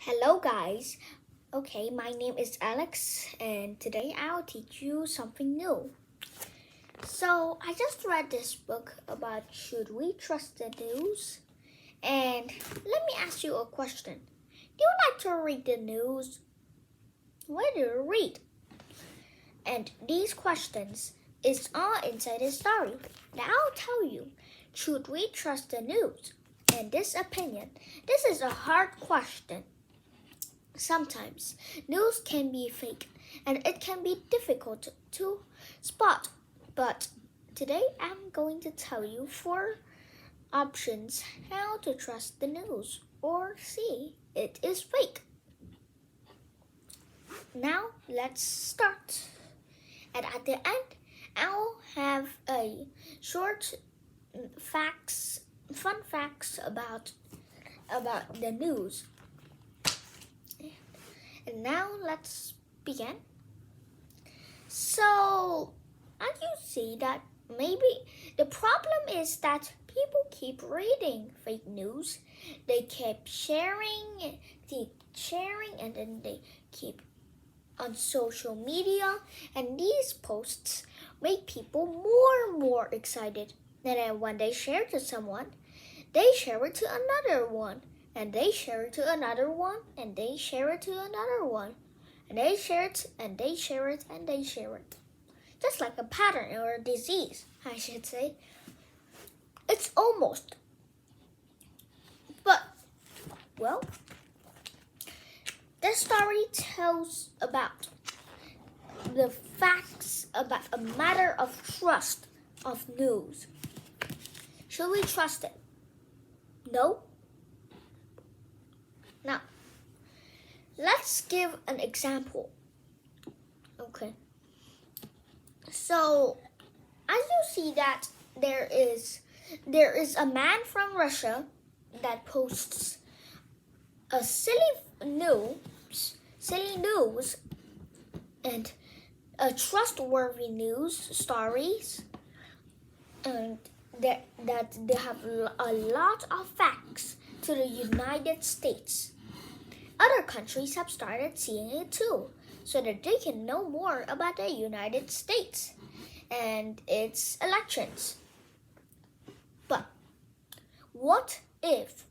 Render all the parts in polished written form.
Hello guys. Okay, my name is Alex and today I'll teach you something new. So, I just read this book about should we trust the news? And let me ask you a question. Do you like to read the news? Where do you read? And these questions is all inside the story. Now I'll tell you, should we trust the news? And this opinion, this is a hard question. Sometimes news can be fake and it can be difficult to spot. But today I'm going to tell you 4 options how to trust the news or see it is fake. Now let's start. And at the end, I'll have a short fun facts about the news. And now let's begin. So, as you see that maybe the problem is that people keep reading fake news. They keep sharing, and then they keep on social media, and these posts make people more and more excited. And then when they share to someone, they share it to another one. And they share it to another one, and they share it to another one. And they share it, and they share it, and they share it. Just like a pattern or a disease, I should say. It's almost. But, well, this story tells about the facts about a matter of trust of news. Should we trust it? No? Now, let's give an example. Okay. So, as you see that there is a man from Russia that posts a silly news and a trustworthy news stories, and that they have a lot of facts to the United States. Other countries have started seeing it too, so that they can know more about the United States and its elections. But what if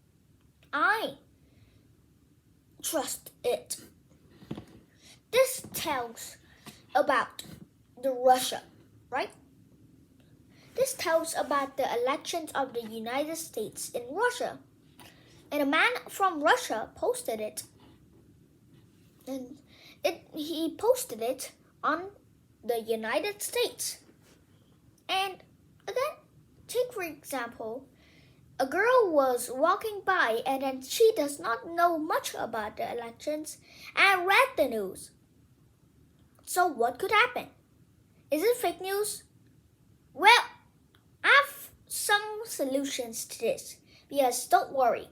I trust it? This tells about the Russia, right? This tells about the elections of the United States in Russia. And a man from Russia posted it. And he posted it on the United States. And again, take for example, a girl was walking by and then she does not know much about the elections and read the news. So what could happen? Is it fake news? Well, I have some solutions to this. Because don't worry.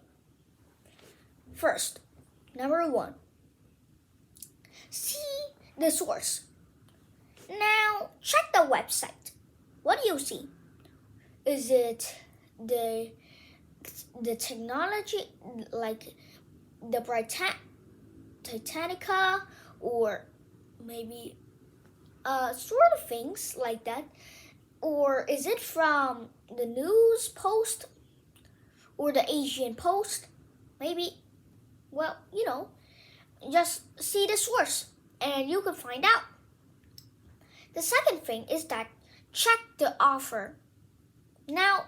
First, number 1, see the source. Now, check the website. What do you see? Is it the technology, like the Titanica, or maybe sort of things like that? Or is it from the News Post or the Asian Post? Maybe. Well, just see the source and you can find out. The second thing is that check the author. Now,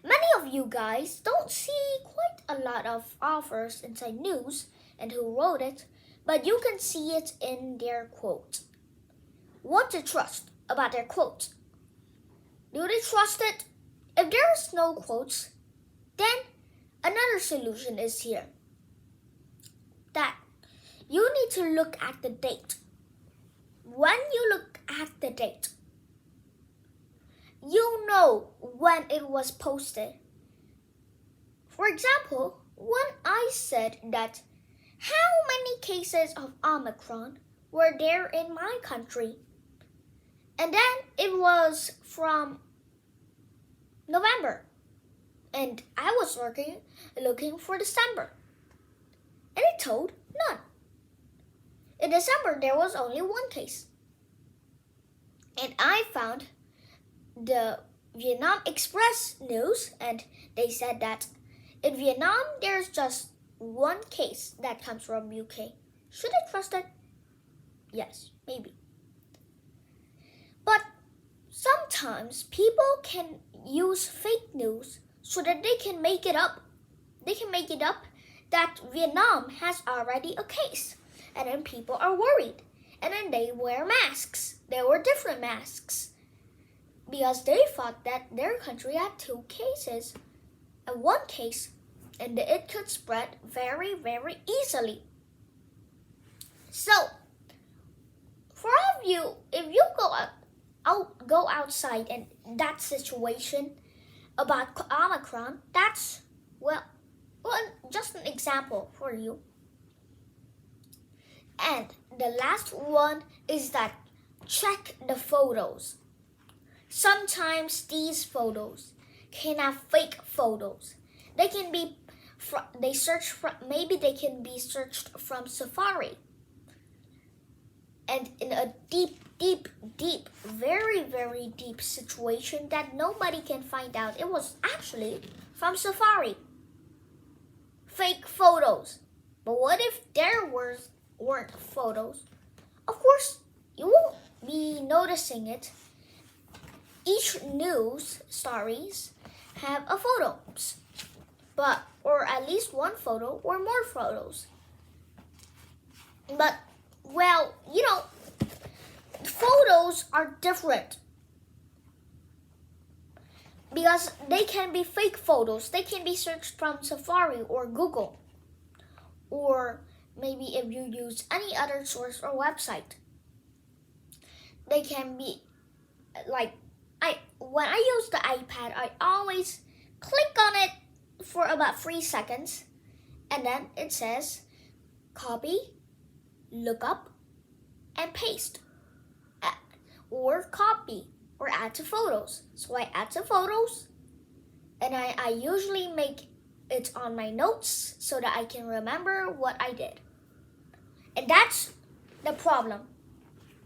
many of you guys don't see quite a lot of authors inside news and who wrote it, but you can see it in their quote. What to trust about their quote? Do they trust it? If there is no quotes, then another solution is here. That you need to look at the date. When you look at the date, you know when it was posted. For example, when I said that how many cases of Omicron were there in my country, and then it was from November, and I was looking for December. And it told, none. In December, there was only one case. And I found the Vietnam Express news, and they said that in Vietnam, there's just one case that comes from UK. Should I trust it? Yes, maybe. But sometimes people can use fake news so that they can make it up. They can make it up that Vietnam has already a case. And then people are worried. And then they wear masks. There were different masks. Because they thought that their country had 2 cases. And 1 case. And it could spread very, very easily. So, for all of you, if you go outside and that situation about Omicron, that's, well, just an example for you. And the last one is that check the photos. Sometimes these photos can have fake photos. They can be, maybe they can be searched from Safari. And in a deep, very, very deep situation that nobody can find out, it was actually from Safari. Fake photos. But what if there weren't photos? Of course, you won't be noticing it. Each news stories have a photo, or at least one photo or more photos. But, well, photos are different because they can be fake photos. They can be searched from Safari or Google, or maybe if you use any other source or website. They can be when I use the iPad, I always click on it for about 3 seconds, and then it says copy, look up, and paste, or copy, or add to photos. So I add to photos, and I usually make it on my notes so that I can remember what I did. And that's the problem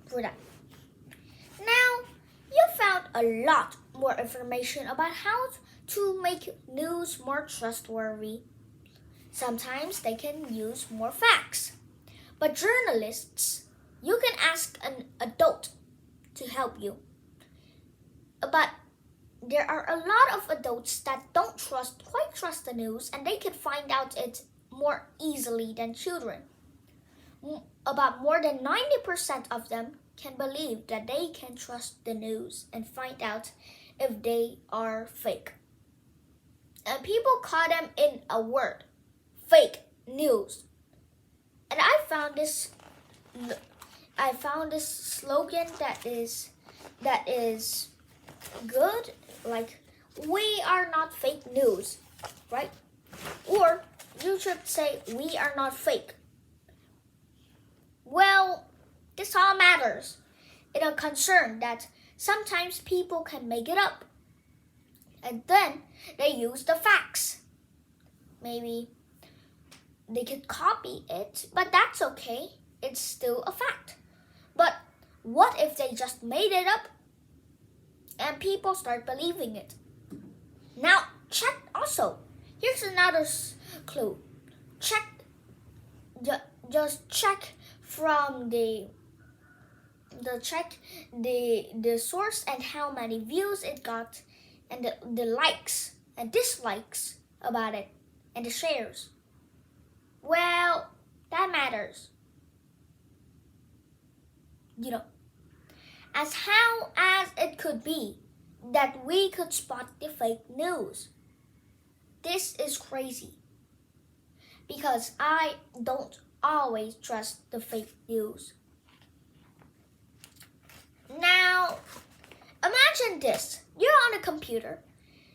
for that. Now, you found a lot more information about how to make news more trustworthy. Sometimes they can use more facts. But journalists, you can ask an adult to help you. But there are a lot of adults that don't quite trust the news, and they can find out it more easily than children. About more than 90% of them can believe that they can trust the news and find out if they are fake. And people call them in a word, fake news. And I found this slogan that is good, like, we are not fake news, right? Or you should say, we are not fake. Well, this all matters in a concern that sometimes people can make it up. And then they use the facts. Maybe they could copy it, but that's okay. It's still a fact. But what if they just made it up and people start believing it? Now, check also. Here's another clue. Just check from the source and how many views it got, and the likes and dislikes about it, and the shares. Well, that matters. As how as it could be that we could spot the fake news. This is crazy, because I don't always trust the fake news. Now, imagine this. You're on a computer.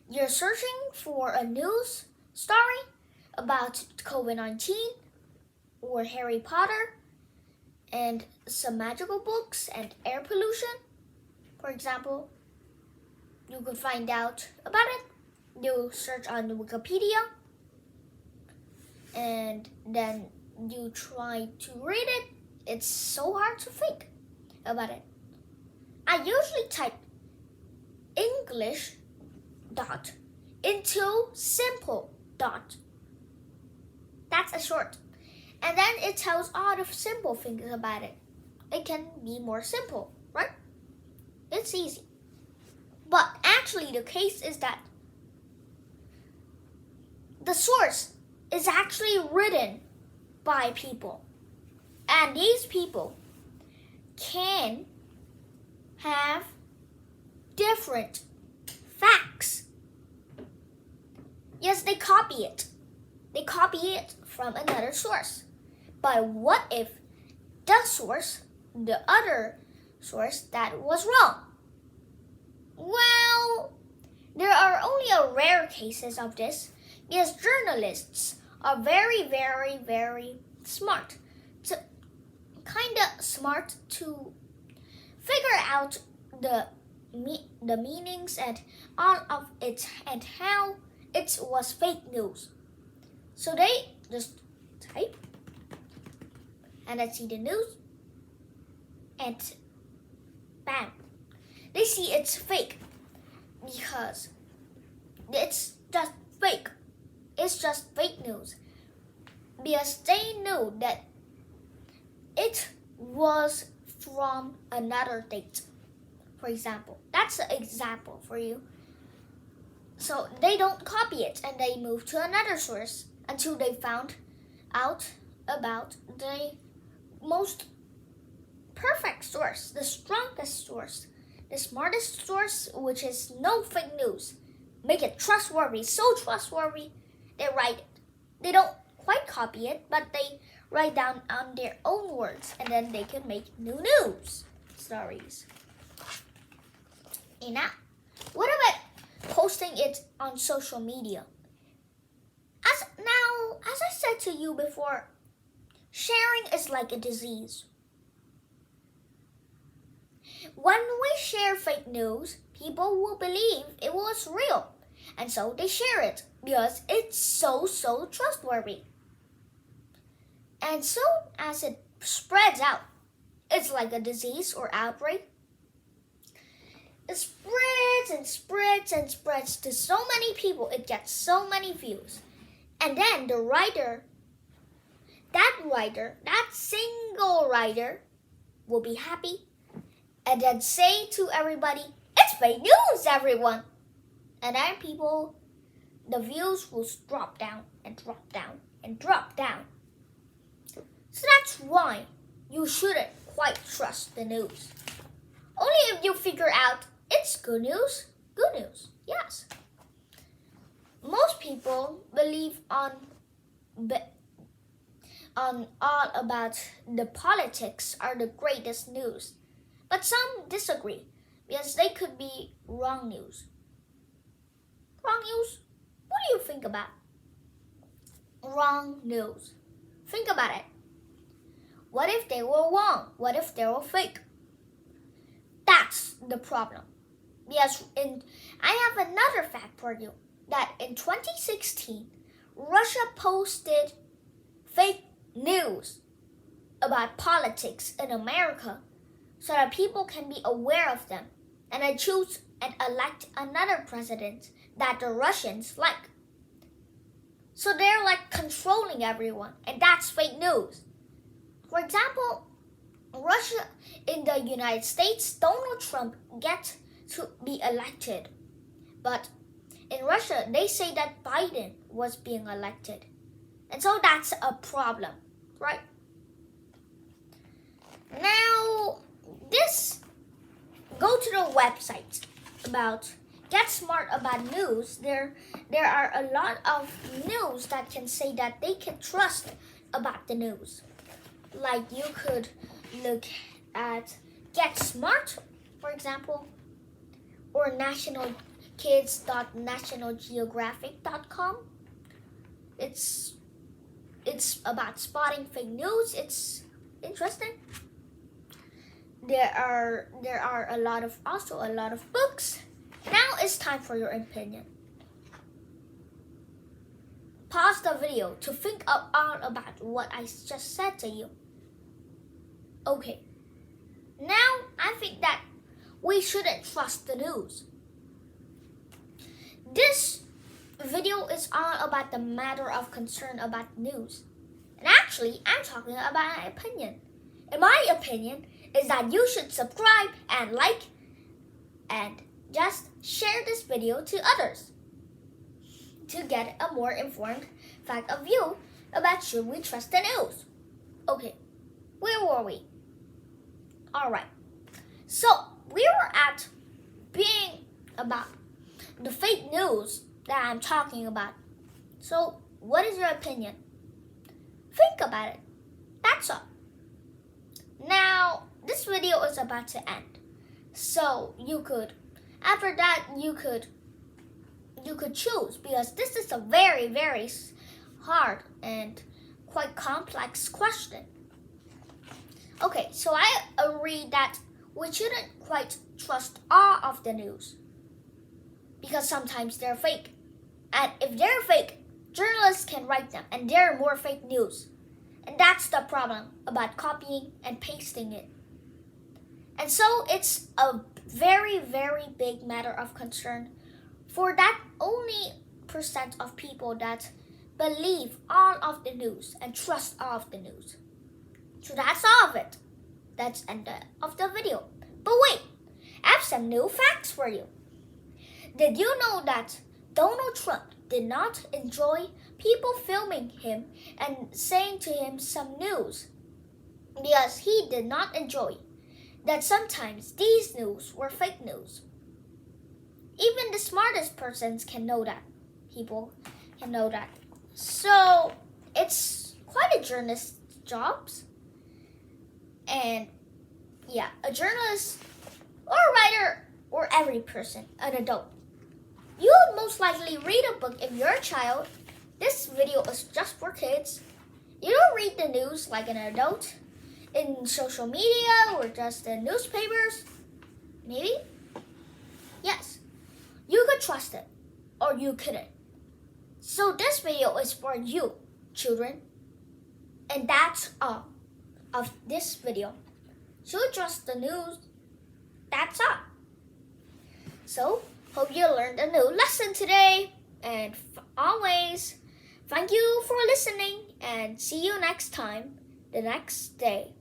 You're searching for a news story about COVID-19 or Harry Potter and some magical books and air pollution. For example, you could find out about it. You search on Wikipedia, and then you try to read it, it's so hard to think about it. I usually type English dot into simple dot. That's a short. And then it tells all the simple things about it. It can be more simple, right? It's easy. But actually the case is that the source is actually written by people. And these people can have different facts. Yes, they copy it. They copy it from another source. But what if the source, the other source, that was wrong? Well, there are only a rare cases of this because journalists are very, very, very smart. Kind of smart to figure out the meanings and all of it and how it was fake news. So they just type and then see the news and bam, they see it's fake because it's just fake. It's just fake news because they knew that it was from another date. For example, that's an example for you. So they don't copy it and they move to another source until they found out about the most perfect source, the strongest source, the smartest source, which is no fake news. Make it trustworthy, so trustworthy. They write it. They don't quite copy it, but they write down on their own words, and then they can make new news stories. And now, what about posting it on social media? As I said to you before, sharing is like a disease. When we share fake news, people will believe it was real, and so they share it because it's so trustworthy. And soon as it spreads out, it's like a disease or outbreak. It spreads and spreads and spreads to so many people. It gets so many views. And then the writer, that single writer will be happy and then say to everybody, it's fake news, everyone. And then people, the views will drop down and drop down and drop down. So that's why you shouldn't quite trust the news. Only if you figure out it's good news, yes. Most people believe on all about the politics are the greatest news. But some disagree because they could be wrong news. Wrong news? What do you think about? Wrong news. Think about it. What if they were wrong? What if they were fake? That's the problem. Yes, I have another fact for you. That in 2016, Russia posted fake news about politics in America so that people can be aware of them and then choose and elect another president that the Russians like. So they're like controlling everyone, and that's fake news. For example, Russia in the United States, Donald Trump gets to be elected. But in Russia, they say that Biden was being elected. And so that's a problem, right? Now, go to the website about Get Smart About News. There are a lot of news that can say that they can trust about the news. Like you could look at Get Smart, for example, or nationalkids.nationalgeographic.com. It's about spotting fake news. It's interesting. There are also a lot of books. Now it's time for your opinion. pause the video to think out about what I just said to you. Okay, now I think that we shouldn't trust the news. This video is all about the matter of concern about news. And actually, I'm talking about my opinion. And my opinion is that you should subscribe and like and just share this video to others to get a more informed fact of view about should we trust the news. Okay, where were we? Alright, so we were at being about the fake news that I'm talking about. So what is your opinion? Think about it. That's all. Now, this video is about to end. So after that, you could choose, because this is a very, very hard and quite complex question. Okay, so I agree that we shouldn't quite trust all of the news, because sometimes they're fake. And if they're fake, journalists can write them, and there are more fake news. And that's the problem about copying and pasting it. And so it's a very, very big matter of concern for that only % of people that believe all of the news and trust all of the news. So that's all of it. That's the end of the video. But wait, I have some new facts for you. Did you know that Donald Trump did not enjoy people filming him and saying to him some news, because he did not enjoy that sometimes these news were fake news? Even the smartest persons can know that. People can know that. So it's quite a journalist's job. And yeah, a journalist or a writer or every person, an adult, you would most likely read a book if you're a child. This video is just for kids. You don't read the news like an adult in social media or just in newspapers. Maybe? Yes. You could trust it or you couldn't. So this video is for you, children. And that's all of this video. So trust the news. That's all. So, hope you learned a new lesson today. And always, thank you for listening and see you next time, the next day.